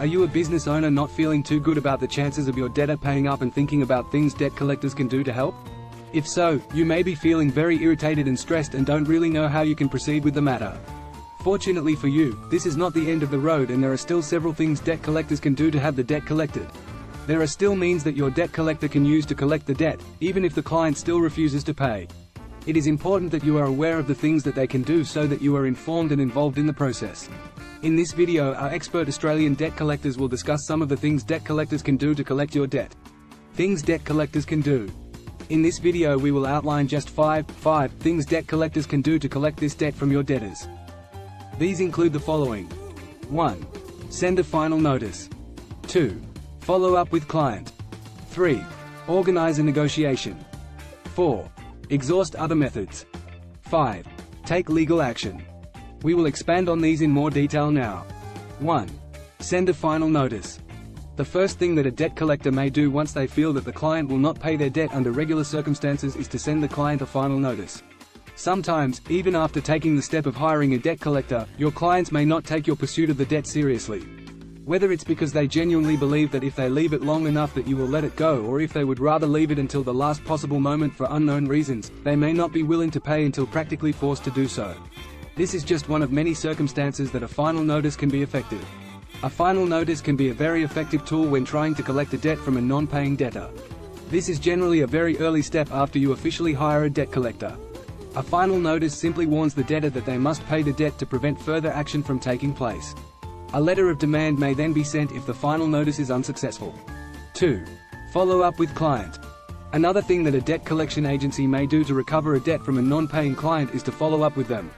Are you a business owner not feeling too good about the chances of your debtor paying up and thinking about things debt collectors can do to help? If so, you may be feeling very irritated and stressed and don't really know how you can proceed with the matter. Fortunately for you, this is not the end of the road, and there are still several things debt collectors can do to have the debt collected. There are still means that your debt collector can use to collect the debt, even if the client still refuses to pay. It is important that you are aware of the things that they can do so that you are informed and involved in the process. In this video, our expert Australian debt collectors will discuss some of the things debt collectors can do to collect your debt. Things debt collectors can do. In this video we will outline just five things debt collectors can do to collect this debt from your debtors. These include the following. 1. Send a final notice. 2. Follow up with client. 3. Organize a negotiation. 4. Exhaust other methods. 5. Take legal action. We will expand on these in more detail now. 1. Send a final notice. The first thing that a debt collector may do once they feel that the client will not pay their debt under regular circumstances is to send the client a final notice. Sometimes, even after taking the step of hiring a debt collector, your clients may not take your pursuit of the debt seriously. Whether it's because they genuinely believe that if they leave it long enough that you will let it go, or if they would rather leave it until the last possible moment for unknown reasons, they may not be willing to pay until practically forced to do so. This is just one of many circumstances that a final notice can be effective. A final notice can be a very effective tool when trying to collect a debt from a non-paying debtor. This is generally a very early step after you officially hire a debt collector. A final notice simply warns the debtor that they must pay the debt to prevent further action from taking place. A letter of demand may then be sent if the final notice is unsuccessful. 2. Follow up with client. Another thing that a debt collection agency may do to recover a debt from a non-paying client is to follow up with them.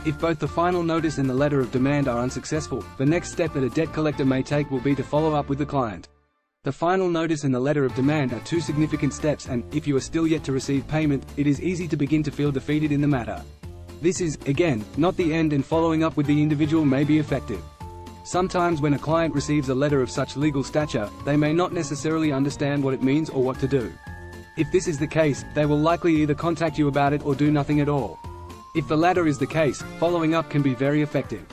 If both the final notice and the letter of demand are unsuccessful, the next step that a debt collector may take will be to follow up with the client. The final notice and the letter of demand are two significant steps, and, if you are still yet to receive payment, it is easy to begin to feel defeated in the matter. This is, again, not the end, and following up with the individual may be effective. Sometimes when a client receives a letter of such legal stature, they may not necessarily understand what it means or what to do. If this is the case, they will likely either contact you about it or do nothing at all. If the latter is the case, following up can be very effective.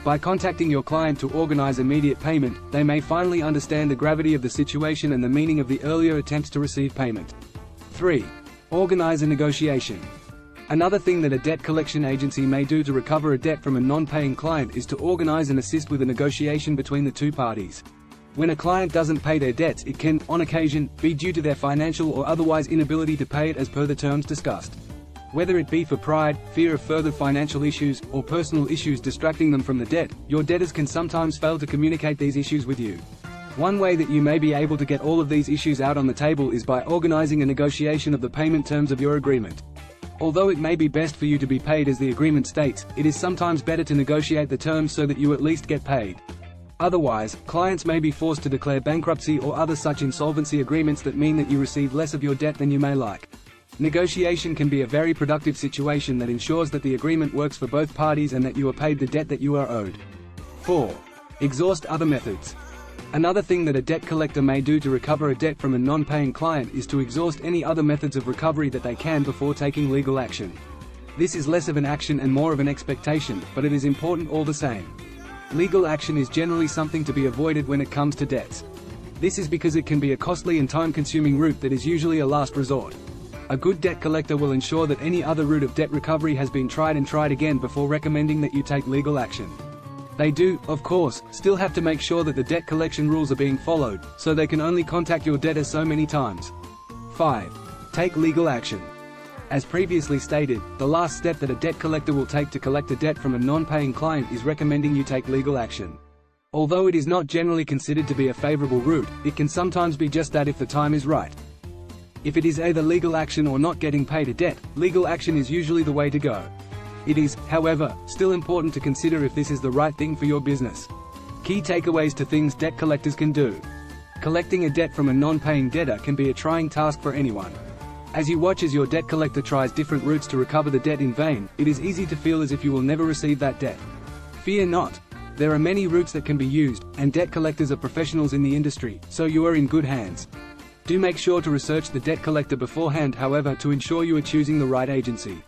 By contacting your client to organize immediate payment, they may finally understand the gravity of the situation and the meaning of the earlier attempts to receive payment. 3. Organize a negotiation. Another thing that a debt collection agency may do to recover a debt from a non-paying client is to organize and assist with a negotiation between the two parties. When a client doesn't pay their debts, it can, on occasion, be due to their financial or otherwise inability to pay it as per the terms discussed. Whether it be for pride, fear of further financial issues, or personal issues distracting them from the debt, your debtors can sometimes fail to communicate these issues with you. One way that you may be able to get all of these issues out on the table is by organizing a negotiation of the payment terms of your agreement. Although it may be best for you to be paid as the agreement states, it is sometimes better to negotiate the terms so that you at least get paid. Otherwise, clients may be forced to declare bankruptcy or other such insolvency agreements that mean that you receive less of your debt than you may like. Negotiation can be a very productive situation that ensures that the agreement works for both parties and that you are paid the debt that you are owed. 4. Exhaust other methods. Another thing that a debt collector may do to recover a debt from a non-paying client is to exhaust any other methods of recovery that they can before taking legal action. This is less of an action and more of an expectation, but it is important all the same. Legal action is generally something to be avoided when it comes to debts. This is because it can be a costly and time-consuming route that is usually a last resort. A good debt collector will ensure that any other route of debt recovery has been tried and tried again before recommending that you take legal action. They do, of course, still have to make sure that the debt collection rules are being followed, so they can only contact your debtor so many times. 5. Take legal action. As previously stated, the last step that a debt collector will take to collect a debt from a non-paying client is recommending you take legal action. Although it is not generally considered to be a favorable route, it can sometimes be just that if the time is right. If it is either legal action or not getting paid a debt, legal action is usually the way to go. It is, however, still important to consider if this is the right thing for your business. Key takeaways to things debt collectors can do. Collecting a debt from a non-paying debtor can be a trying task for anyone. As you watch as your debt collector tries different routes to recover the debt in vain, it is easy to feel as if you will never receive that debt. Fear not. There are many routes that can be used, and debt collectors are professionals in the industry, so you are in good hands. Do make sure to research the debt collector beforehand, however, to ensure you are choosing the right agency.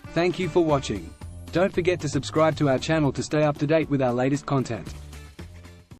Thank you for watching. Don't forget to subscribe to our channel to stay up to date with our latest content.